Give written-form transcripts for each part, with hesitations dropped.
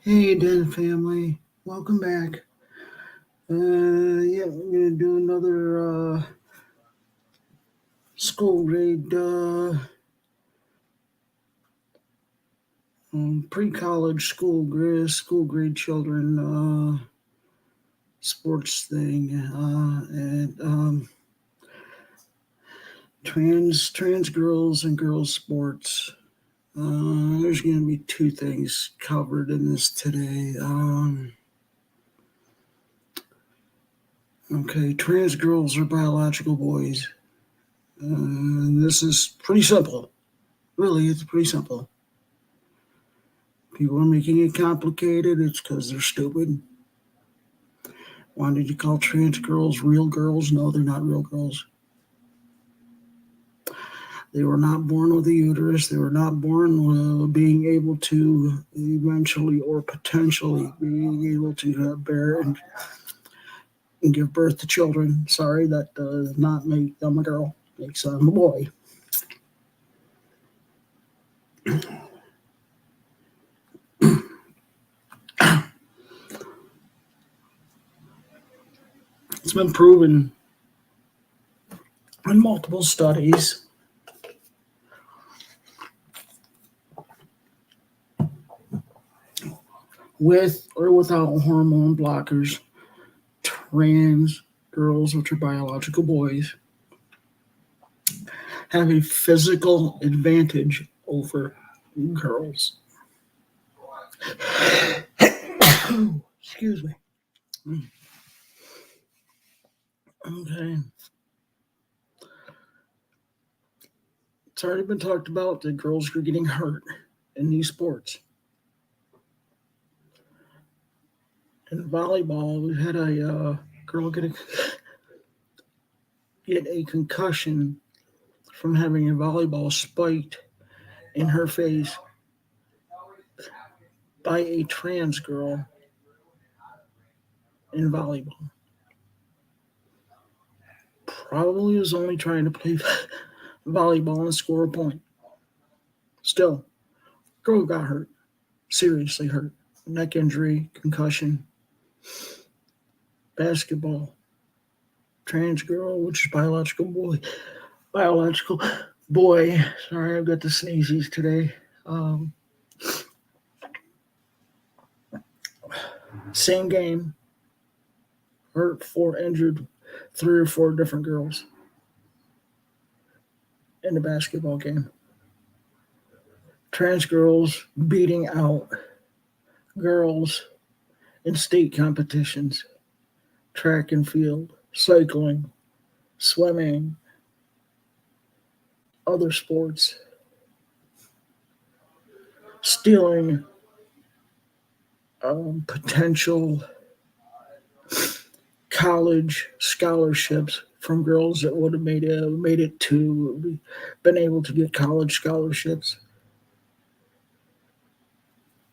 Hey, Den family, welcome back. We're gonna do another school grade, pre-college school grade children sports thing, and trans girls and girls sports. There's gonna be two things covered in this today. Okay, trans girls are biological boys. This is pretty simple. Really, it's pretty simple. People are making it complicated. It's because they're stupid. Why did you call trans girls real girls? No, they're not real girls. They were not born with a uterus. They were not born being able to eventually or potentially being able to bear and give birth to children. Sorry, that does not make them a girl. Makes them a boy. It's been proven in multiple studies with or without hormone blockers, trans girls, which are biological boys, have a physical advantage over girls. Excuse me. Okay. It's already been talked about that girls are getting hurt in these sports. In volleyball, we had a girl get a concussion from having a volleyball spiked in her face by a trans girl in volleyball. Probably was only trying to play volleyball and score a point. Still, girl got hurt. Seriously hurt. Neck injury, concussion. Basketball. Trans girl, which is biological boy. Biological boy. Sorry, I've got the sneezies today. Same game. Hurt, four injured, three or four different girls in the basketball game. Trans girls beating out girls in state competitions, track and field, cycling, swimming, other sports, stealing potential college scholarships from girls that would have made it to been able to get college scholarships.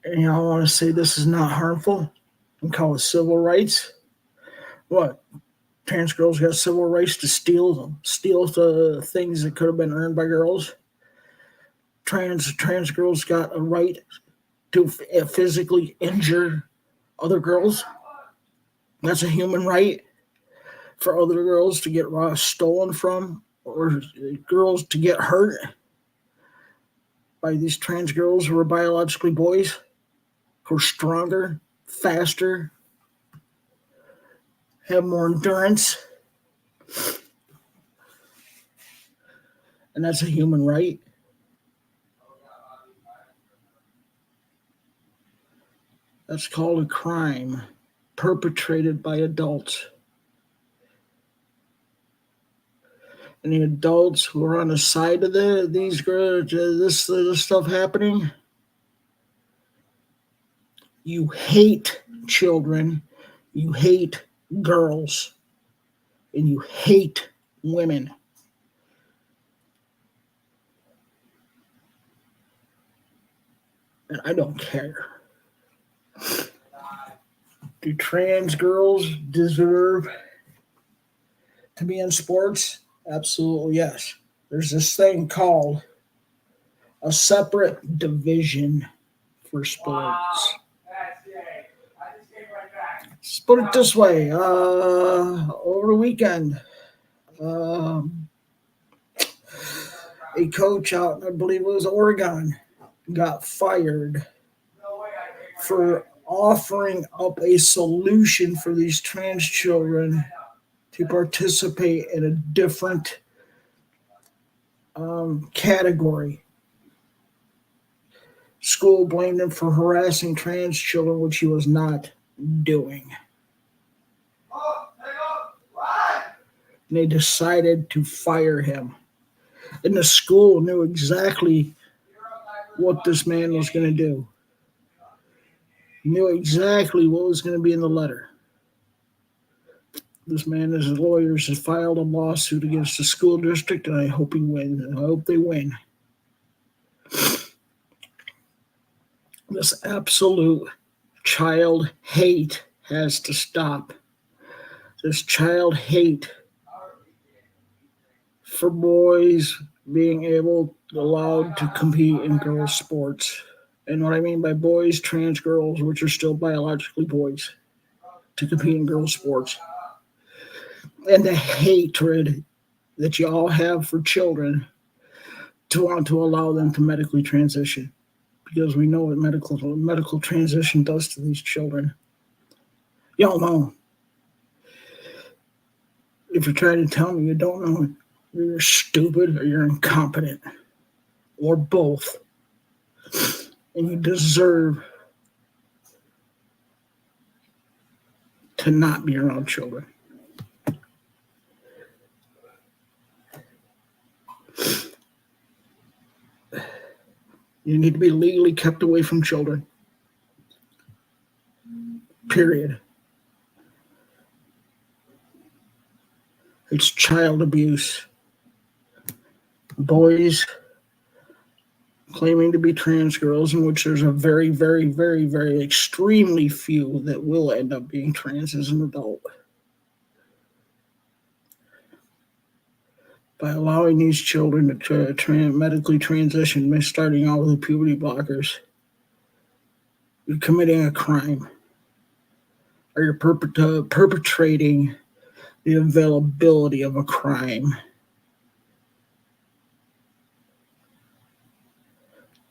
And I want to say this is not harmful and call it civil rights. What? Trans girls got civil rights to steal the things that could have been earned by girls. Trans girls got a right to physically injure other girls. That's a human right for other girls to get stolen from or girls to get hurt by these trans girls who are biologically boys, who are stronger, faster, have more endurance. And that's a human right. That's called a crime perpetrated by adults. And the adults who are on the side of these girls, this stuff happening, you hate children, you hate girls, and you hate women. And I don't care. Do trans girls deserve to be in sports? Absolutely yes. There's this thing called a separate division for sports. Let's put it this way. Over the weekend, um, a coach out, I believe it was Oregon, got fired for offering up a solution for these trans children to participate in a different category. School blamed him for harassing trans children, which he was not doing. And they decided to fire him. And the school knew exactly what this man was going to do. He knew exactly what was going to be in the letter. This man and his lawyers have filed a lawsuit against the school district, and I hope he wins. And I hope they win. This absolute child hate has to stop. This child hate for boys being allowed to compete in girls' sports. And what I mean by boys, trans girls, which are still biologically boys, to compete in girls' sports. And the hatred that you all have for children to want to allow them to medically transition. Because we know what medical transition does to these children. Y'all know. If you're trying to tell me you don't know, you're stupid or you're incompetent. Or both. And you deserve to not be around children. You need to be legally kept away from children. Period. It's child abuse. Boys claiming to be trans girls, in which there's a very, very, very, very extremely few that will end up being trans as an adult. By allowing these children to medically transition, starting out with puberty blockers, you're committing a crime. Or you're perpetrating the availability of a crime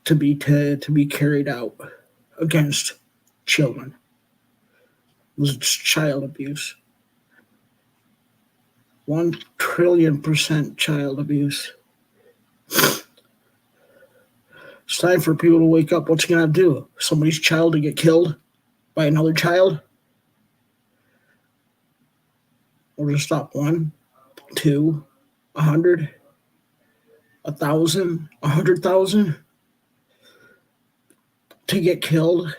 to be carried out against children. It's child abuse. 1,000,000,000% child abuse. It's time for people to wake up. What's you gonna do? Somebody's child to get killed by another child? Or just stop 1, 2, 100, 1,000, 100,000 to get killed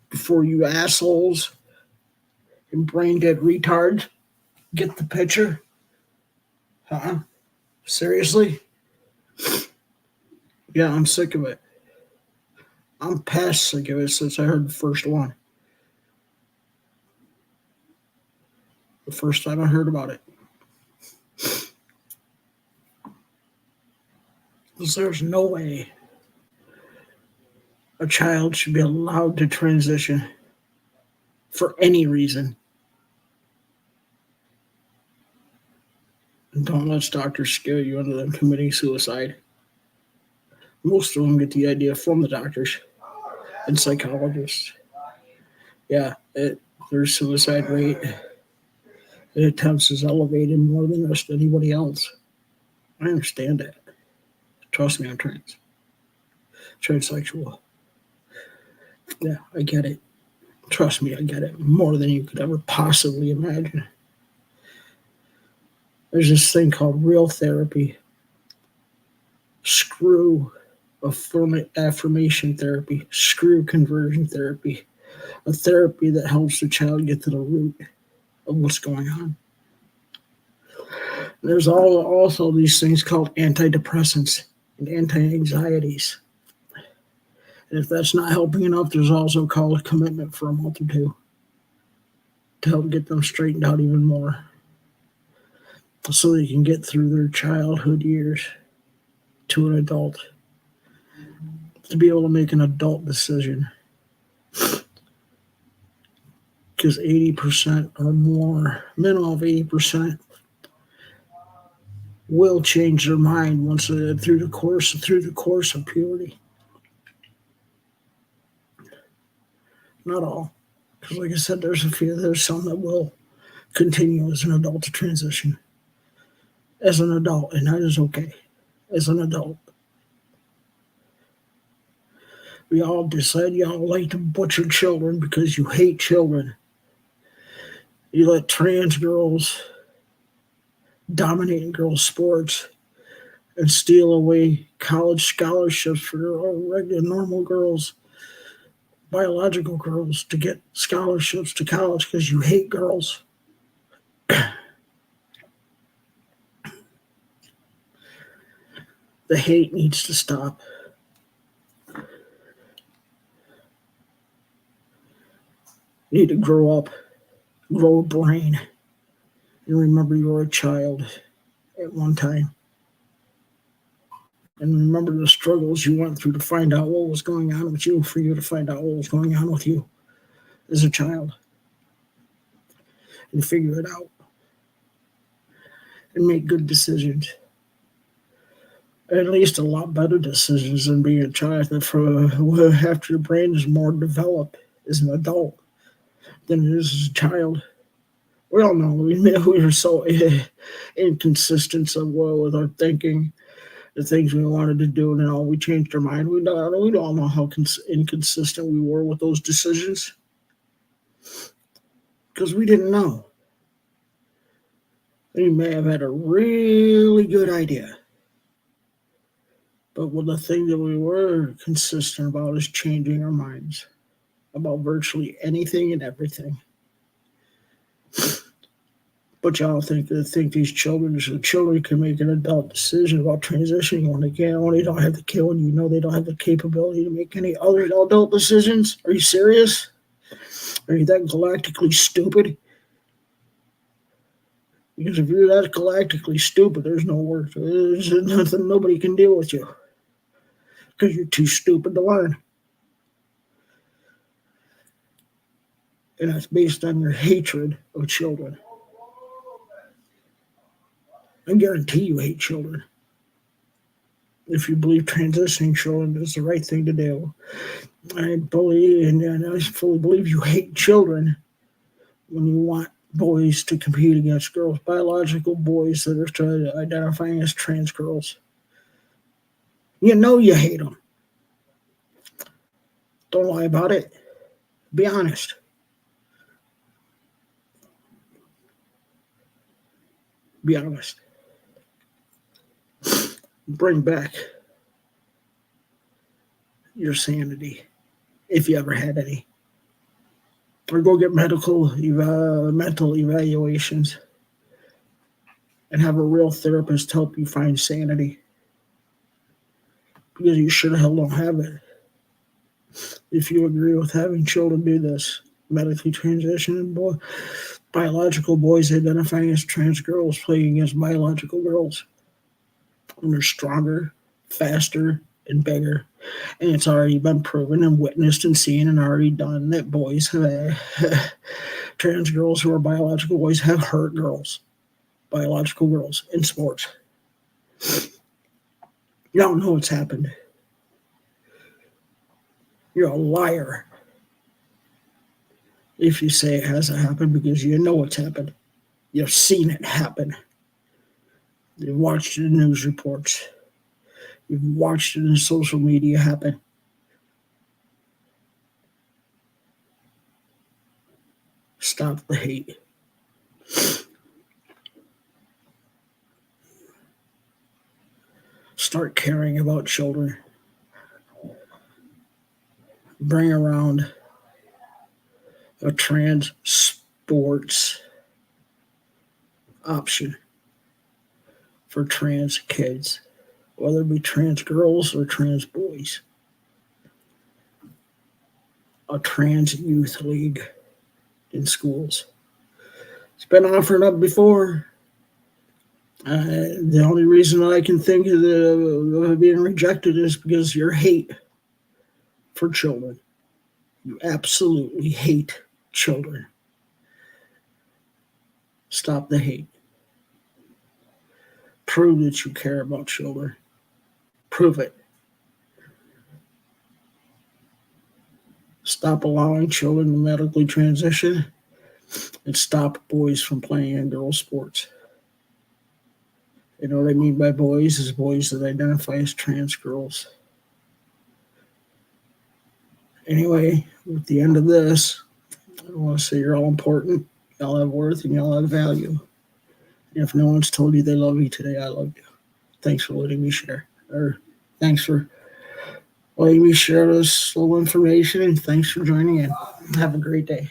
before you assholes and brain dead retards get the picture? Huh? Seriously? Yeah, I'm sick of it. I'm past sick of it since I heard the first one. The first time I heard about it. Because there's no way a child should be allowed to transition for any reason. And don't let doctors scare you into them committing suicide. Most of them get the idea from the doctors and psychologists. Yeah, their suicide rate and attempts is elevated more than just anybody else. I understand that. Trust me, I'm transsexual. Yeah, I get it. Trust me, I get it more than you could ever possibly imagine. There's this thing called real therapy. Screw affirmation therapy. Screw conversion therapy. A therapy that helps the child get to the root of what's going on. There's also these things called antidepressants and anti-anxieties. And if that's not helping enough, there's also called a commitment for a month or two to help get them straightened out even more so they can get through their childhood years to an adult, to be able to make an adult decision. because 80% or more, minimum of 80%, will change their mind once through the course of puberty. Not all, because like I said, there's some that will continue as an adult to transition as an adult, and that is okay. As an adult, we all decide y'all like to butcher children because you hate children. You let trans girls dominate in girls' sports and steal away college scholarships for regular, normal girls, biological girls, to get scholarships to college because you hate girls. The hate needs to stop. You need to grow up, grow a brain, and remember you were a child at one time. And remember the struggles you went through to find out what was going on with you, for you to find out what was going on with you as a child. And figure it out. And make good decisions. At least a lot better decisions than being a child after your brain is more developed as an adult than it is as a child. We all know we were so inconsistent with our thinking, the things we wanted to do, and then all we changed our mind. We don't know how inconsistent we were with those decisions because we didn't know. We may have had a really good idea, but the thing that we were consistent about is changing our minds about virtually anything and everything. But y'all think these children can make an adult decision about transitioning when they can't, when they don't have the kill, and you know they don't have the capability to make any other adult decisions? Are you serious? Are you that galactically stupid? Because if you're that galactically stupid, there's no work. There's nothing, nobody can deal with you. Because you're too stupid to learn. And that's based on your hatred of children. I guarantee you hate children. If you believe transitioning children is the right thing to do. I believe, and I fully believe you hate children when you want boys to compete against girls, biological boys that are identifying as trans girls. You know you hate them. Don't lie about it. Be honest. Be honest. Bring back your sanity, if you ever had any. Or go get mental evaluations and have a real therapist help you find sanity. Because you sure the hell don't have it. If you agree with having children do this, medically transition, biological boys identifying as trans girls playing against biological girls. And they're stronger, faster, and bigger. And it's already been proven and witnessed and seen and already done that boys trans girls who are biological boys have hurt girls, biological girls, in sports. You don't know what's happened. You're a liar if you say it hasn't happened, because you know what's happened. You've seen it happen. You've watched the news reports. You've watched it in social media happen. Stop the hate. Start caring about children. Bring around a trans sports option for trans kids, whether it be trans girls or trans boys. A trans youth league in schools. It's been offered up before. The only reason I can think of it being rejected is because of your hate for children. You absolutely hate children. Stop the hate. Prove that you care about children. Prove it. Stop allowing children to medically transition and stop boys from playing in girls' sports. You know what I mean by boys is boys that identify as trans girls. Anyway, with the end of this, I want to say you're all important, y'all have worth, and y'all have value. And if no one's told you they love you today, I love you. Thanks for letting me share. Or thanks for letting me share this little information, and thanks for joining in. Have a great day.